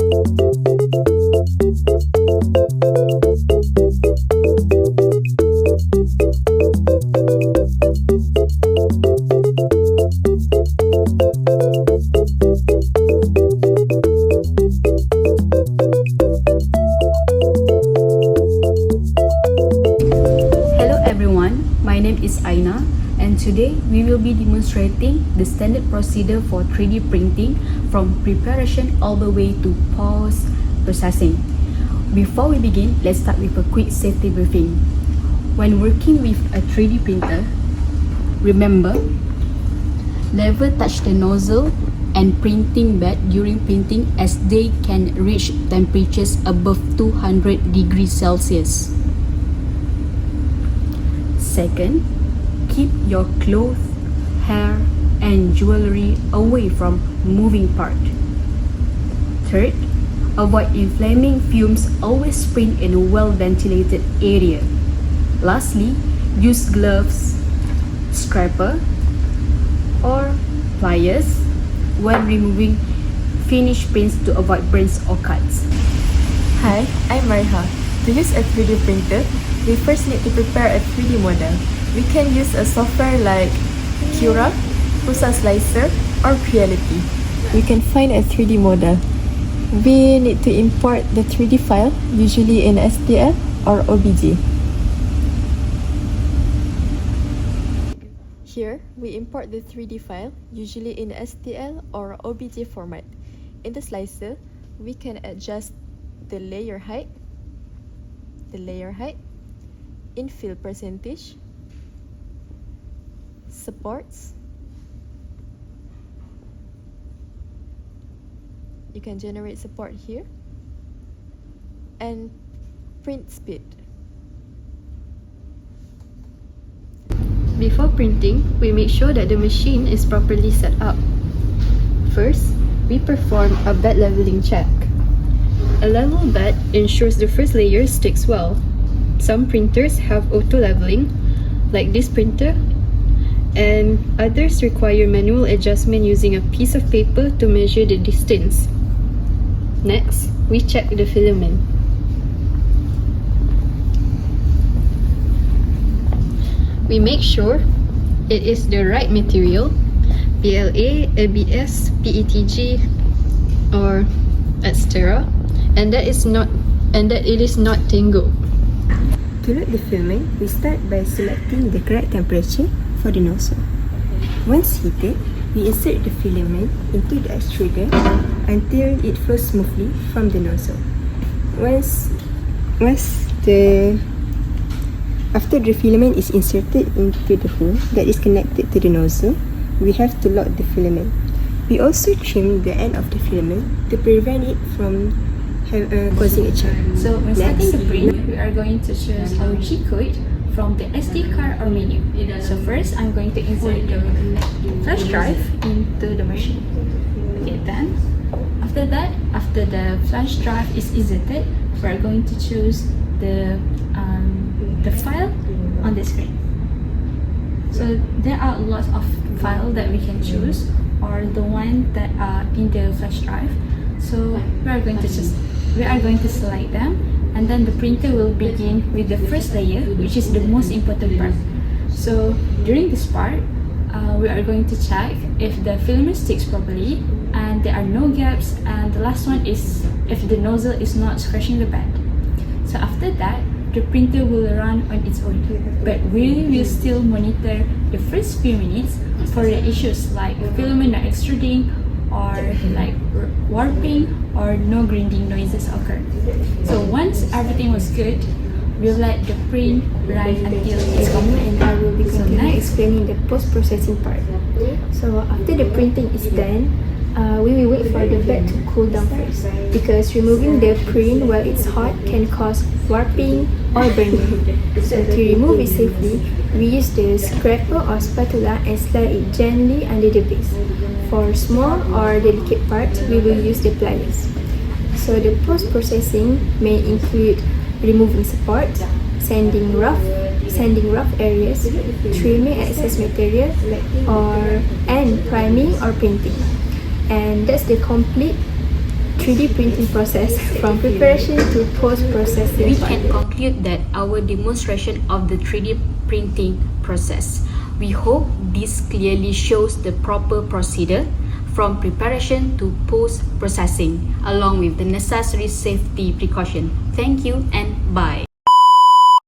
My name is AINA, and today we will be demonstrating the standard procedure for 3D printing from preparation all the way to post-processing. Before we begin, let's start with a quick safety briefing. When working with a 3D printer, remember, never touch the nozzle and printing bed during printing as they can reach temperatures above 200 degrees Celsius. Second, keep your clothes, hair, and jewelry away from moving part. Third, avoid inflaming fumes. Always print in a well-ventilated area. Lastly, use gloves, scraper, or pliers when removing finished prints to avoid burns or cuts. Hi, I'm MARIHA. To use a 3D printer, we first need to prepare a 3D model. We can use a software like Cura, Pulsar Slicer, or Creality. We can find a 3D model. We need to import the 3D file, usually in STL or OBJ. Here, we import the 3D file, usually in STL or OBJ format. In the slicer, we can adjust the layer height, infill percentage, supports. You can generate support here, and print speed. Before printing, we make sure that the machine is properly set up. First, we perform a bed leveling check. A level bed ensures the first layer sticks well. Some printers have auto leveling, like this printer, and others require manual adjustment using a piece of paper to measure the distance. Next, we check the filament. We make sure it is the right material, PLA, ABS, PETG, or etc., and that it is not tangled. To load the filament, we start by selecting the correct temperature for the nozzle. Once heated, we insert the filament into the extruder until it flows smoothly from the nozzle. After the filament is inserted into the hole that is connected to the nozzle, we have to lock the filament. We also trim the end of the filament to prevent it from causing a chunk. So when starting the print, we are going to choose our G code from the SD card or menu. So first, I'm going to insert the flash drive into the machine. Okay, then after that, after the flash drive is inserted, we are going to choose the file on the screen. So there are lots of files that we can choose, or the one that are in the flash drive. So we are going to select them, and then the printer will begin with the first layer, which is the most important part. So during this part, we are going to check if the filament sticks properly and there are no gaps, and the last one is if the nozzle is not scratching the bed. So after that, the printer will run on its own, but we will still monitor the first few minutes for the issues like filament not extruding, or like warping, or no grinding noises occur. So once everything was good, we'll let the print run until it's complete. And I will be continuing explaining the post-processing part. So after the printing is done, we will wait for the bed to cool down first, because removing the print while it's hot can cause warping or burning. So to remove it safely, we use the scraper or spatula and slide it gently under the base. For small or delicate parts, we will use the pliers. So the post-processing may include removing support, sanding rough areas, trimming excess material, and priming or printing. And that's the complete 3D printing process from preparation to post-processing We part. can conclude that our demonstration of the 3D printing process. We hope this clearly shows the proper procedure from preparation to post-processing along with the necessary safety precaution. Thank you and bye.